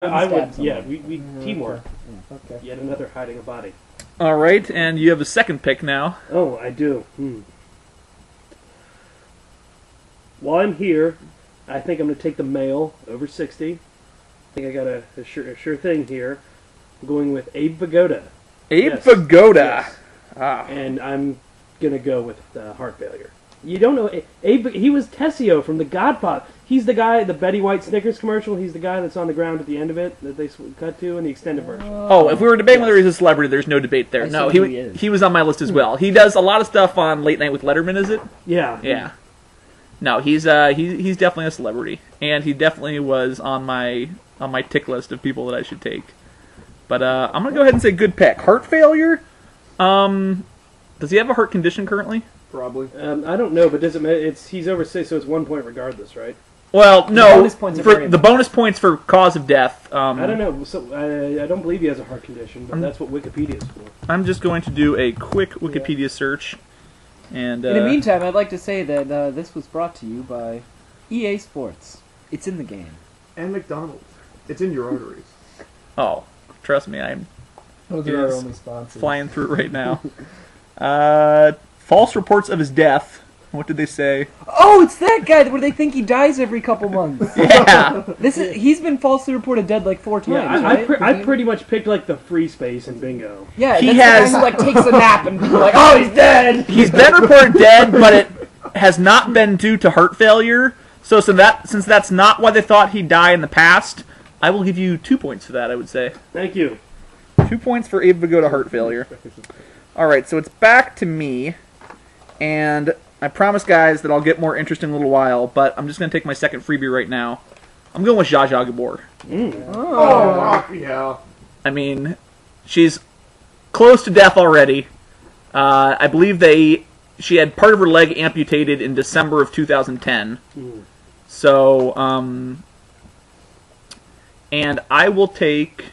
I would, yeah, we teamwork. Okay. Yet another hiding a body. All right, and you have a second pick now. Oh, I do. While I'm here, I think I'm going to take the male over 60. I think I got a sure thing here. I'm going with Abe Vigoda. Abe Yes. Vigoda. Yes. Ah. And I'm going to go with heart failure. You don't know Abe? He was Tessio from The Godfather. He's the guy, the Betty White Snickers commercial. He's the guy that's on the ground at the end of it that they cut to in the extended version. Oh, if we were debating whether he's a celebrity, there's no debate there. No, he was on my list as well. He does a lot of stuff on Late Night with Letterman, is it? Yeah. Yeah. No, he's definitely a celebrity, and he definitely was on my tick list of people that I should take. But I'm gonna go ahead and say good pick. Heart failure. Does he have a heart condition currently? Probably. I don't know, but doesn't matter. He's over 6, so it's 1 point regardless, right? Well, no. Bonus points for the bonus points for cause of death. I don't know. So I don't believe he has a heart condition, but that's what Wikipedia is for. I'm just going to do a quick Wikipedia search. And in the meantime, I'd like to say that this was brought to you by EA Sports. It's in the game. And McDonald's. It's in your arteries. Oh, trust me, I'm Those are our only sponsors. flying through it right now. False reports of his death. What did they say? Oh, it's that guy where they think he dies every couple months. Yeah. He's been falsely reported dead like 4 times. Yeah, right? I pretty much picked like the free space in bingo. Yeah, He that's has- the guy who like takes a nap and people are like, oh, he's dead. He's been reported dead, but it has not been due to heart failure. So since that's not why they thought he'd die in the past, I will give you 2 points for that, I would say. Thank you. 2 points for Abe Vigoda heart failure. Alright, so it's back to me. And I promise, guys, that I'll get more interesting in a little while, but I'm just going to take my second freebie right now. I'm going with Zsa Zsa Gabor. Oh, yeah. I mean, she's close to death already. I believe she had part of her leg amputated in December of 2010. So, and I will take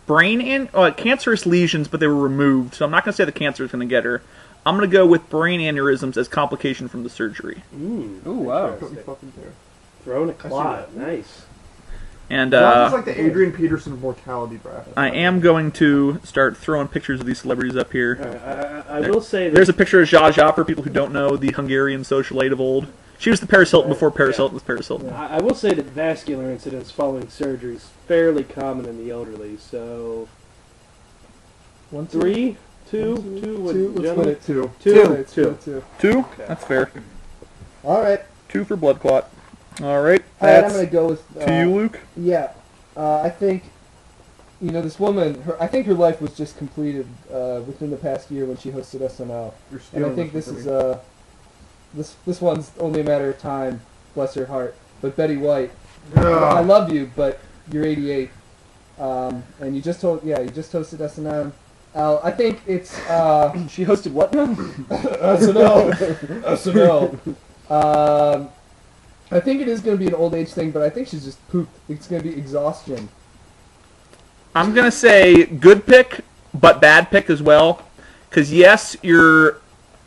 cancerous lesions, but they were removed. So I'm not going to say the cancer is going to get her. I'm going to go with brain aneurysms as complication from the surgery. Ooh, wow. Throwing a clot. Nice. And That's like the Adrian Peterson of mortality bracket. I am going to start throwing pictures of these celebrities up here. I will say that There's a picture of Zsa Zsa for people who don't know, the Hungarian socialite of old. She was the Paris Hilton before Paris Hilton was Paris Hilton. I will say that vascular incidents following surgery is fairly common in the elderly. So 1, 2, 3, 2, 2. Let's gentlemen? split it. 2. Two. 2? Okay. That's fair. All right. 2 for blood clot. All right. All right. I'm That's gonna go with to you, Luke. Yeah. I think, this woman. I think her life was just completed within the past year when she hosted SNL. And I think this is this one's only a matter of time. Bless her heart. But Betty White, I love you, but you're 88, and you just hosted SNL. I think it's She hosted what now? SNL. I think it is going to be an old age thing, but I think she's just pooped. It's going to be exhaustion. I'm going to say good pick, but bad pick as well. Because, yes, you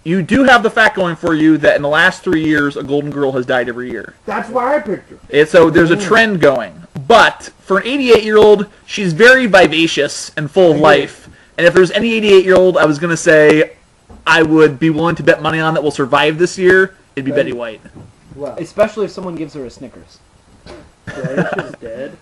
do have the fact going for you that in the last 3 years, a Golden Girl has died every year. That's why I picked her. And so there's a trend going. But for an 88-year-old, she's very vivacious and full of life. And if there's any 88-year-old I was going to say I would be willing to bet money on that will survive this year, it'd be Betty White. Wow. Especially if someone gives her a Snickers. Blanche is dead.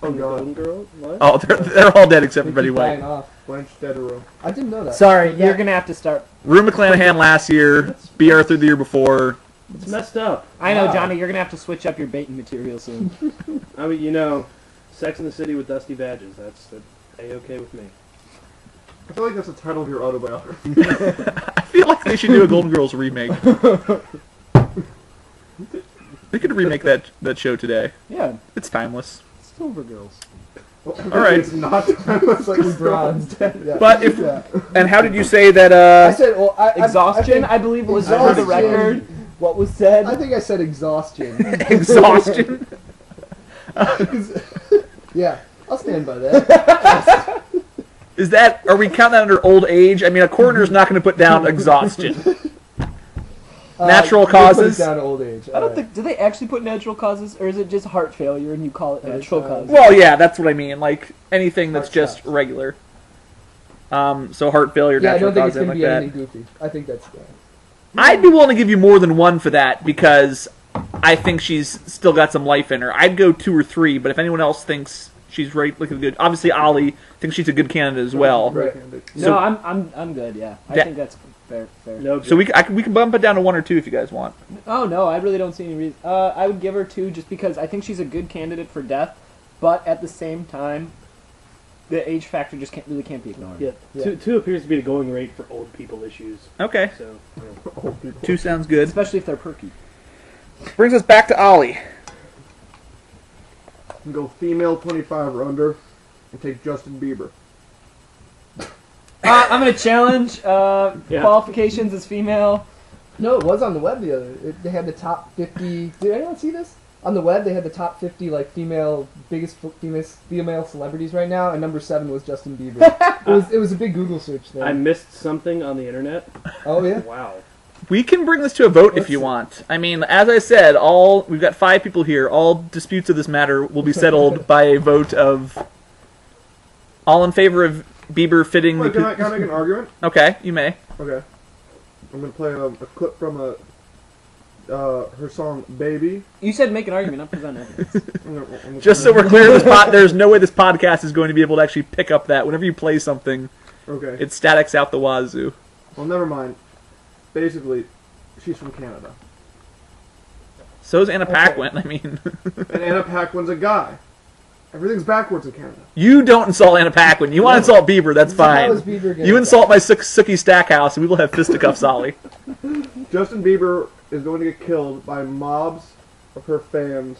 Oh, God. Golden Girl? What? Oh, they're all dead except for Betty Dying White. off. Blanche Dedereau. I didn't know that. Sorry, you're going to have to start. Rue McClanahan last year, B. Arthur the year before. It's messed up. I know, Johnny, you're going to have to switch up your baiting material soon. I mean, Sex in the City with Dusty Badges. That's A-okay with me. I feel like that's the title of your autobiography. I feel like they should do a Golden Girls remake. They could remake that show today. Yeah, It's timeless. Silver Girls. All right. It's not. It's like LeBron's dead. Yeah. But if and how did you say that? I said, well, Exhaustion, I believe, was for the Exhaustion. record what was said. I think I said exhaustion. Exhaustion. Yeah, I'll stand by that. Is that? Are we counting that under old age? I mean, a coroner's not going to put down exhaustion. Natural you put it causes? down to old age. I don't think. Do they actually put natural causes, or is it just heart failure and you call it natural causes? Well, yeah, that's what I mean. Like anything that's Heart just stops. regular. So heart failure, Yeah, I natural don't think causes, it's going to like be that. anything goofy. I think that's I'd be willing to give you more than one for that because I think she's still got some life in her. I'd go 2 or 3, but if anyone else thinks she's right, looking good, obviously Ollie thinks she's a good candidate as well. Right. No, I'm good. Yeah, I think that's fair. No, So we can bump it down to 1 or 2 if you guys want. Oh no, I really don't see any reason. I would give her 2 just because I think she's a good candidate for death, but at the same time, the age factor just can't be ignored. Yeah, Yeah. two appears to be the going rate for old people issues. Okay, So, Old people. 2 sounds good. Especially if they're perky. Brings us back to Ollie. Go female 25 or under, and take Justin Bieber. I'm gonna challenge qualifications as female. No, it was on the web the other. They had the top 50. Did anyone see this? On the web, they had the top 50 like biggest female celebrities right now, and number 7 was Justin Bieber. it was a big Google search thing. I missed something on the internet. Oh yeah. Wow. We can bring this to a vote if you want. I mean, as I said, we've got 5 people here. All disputes of this matter will be settled by a vote of all in favor of Bieber fitting Wait, the. can I make an argument? Okay, you may. Okay. I'm gonna play a clip from her song "Baby." You said make an argument, not present evidence. Just so we're clear, there's no way this podcast is going to be able to actually pick up that. Whenever you play something, Okay. it statics out the wazoo. Well, never mind. Basically, she's from Canada, So's Anna Paquin. I mean, and Anna Paquin's a guy. Everything's backwards in Canada. you don't insult Anna Paquin. You want to insult Bieber, that's So how is fine. Bieber getting You insult my Sookie Stackhouse, and we will have fisticuffs, Ollie. Justin Bieber is going to get killed by mobs of her fans.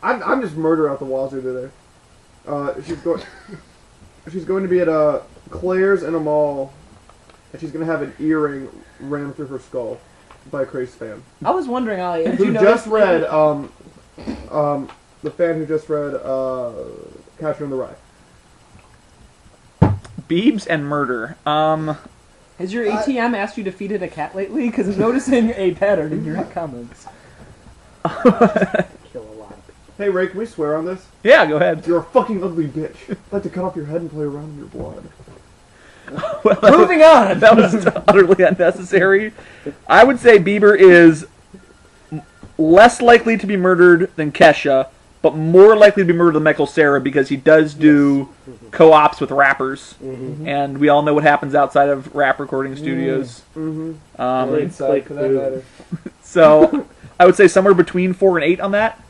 I'm just murder out the wazoo today. She's going to be at Claire's in a mall, and she's going to have an earring rammed through her skull by a crazy fan. I was wondering, Ollie, did Who you just notice- read the fan who just read Catcher in the Rye. Biebs and murder. Has your ATM asked you to feed it a cat lately? Because I'm noticing a pattern in your comments. Kill a lot of people. Hey Ray, can we swear on this? Yeah, go ahead. You're a fucking ugly bitch. I'd like to cut off your head and play around in your blood. Well, Moving on! that was utterly unnecessary. I would say Bieber is less likely to be murdered than Kesha, but more likely to be murdered than Michael Cera because he does do co-ops with rappers, and we all know what happens outside of rap recording studios. Or inside, for that matter. So I would say somewhere between 4 and 8 on that.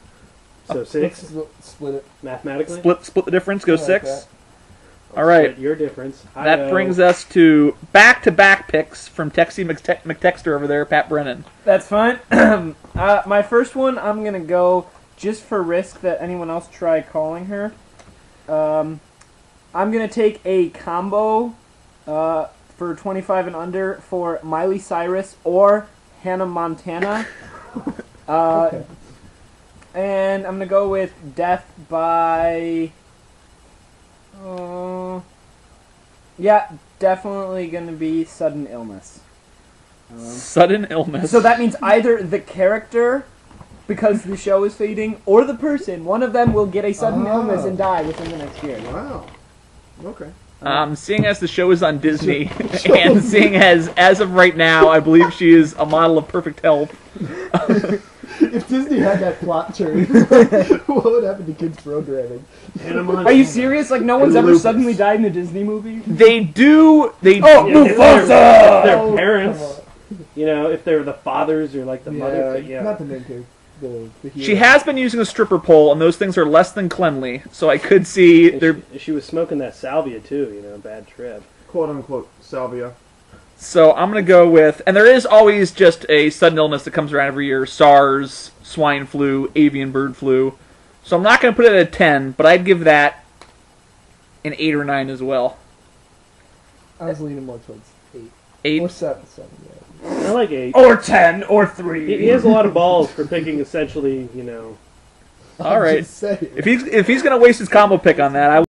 So 6, Split it. mathematically? Split the difference. Go I like 6. that. All right. Split your difference. That brings us to back-to-back picks from Texie McTexter over there, Pat Brennan. That's fine. My first one, I'm going to go, just for risk that anyone else try calling her, I'm going to take a combo for 25 and under for Miley Cyrus or Hannah Montana. Okay. And I'm going to go with death by... yeah, definitely going to be sudden illness. Sudden illness. So that means either the character, because the show is fading, or the person. One of them will get a sudden illness and die within the next year. Wow. Okay. Seeing as the show is on Disney, and seeing as of right now, I believe she is a model of perfect health. If Disney had that plot turn, what would happen to kids programming? Are you serious? Like, no one's ever Lupus. suddenly died in a Disney movie? They do. Oh, If Mufasa! they're Oh, parents, come you know, if they're the fathers or like the mother. Yeah. Not the main character. The hero. She has been using a stripper pole, and those things are less than cleanly. So I could see And there. she was smoking that salvia too, you know, bad trip. Quote unquote salvia. So I'm gonna go with, and there is always just a sudden illness that comes around every year: SARS, swine flu, avian bird flu. So I'm not gonna put it at a 10, but I'd give that an 8 or 9 as well. I was leaning more towards 8. 8. Or 7. Yeah. I like 8. Or 10, or 3. He has a lot of balls for picking essentially, you know. All right. Just saying. If he's gonna waste his combo pick on that, I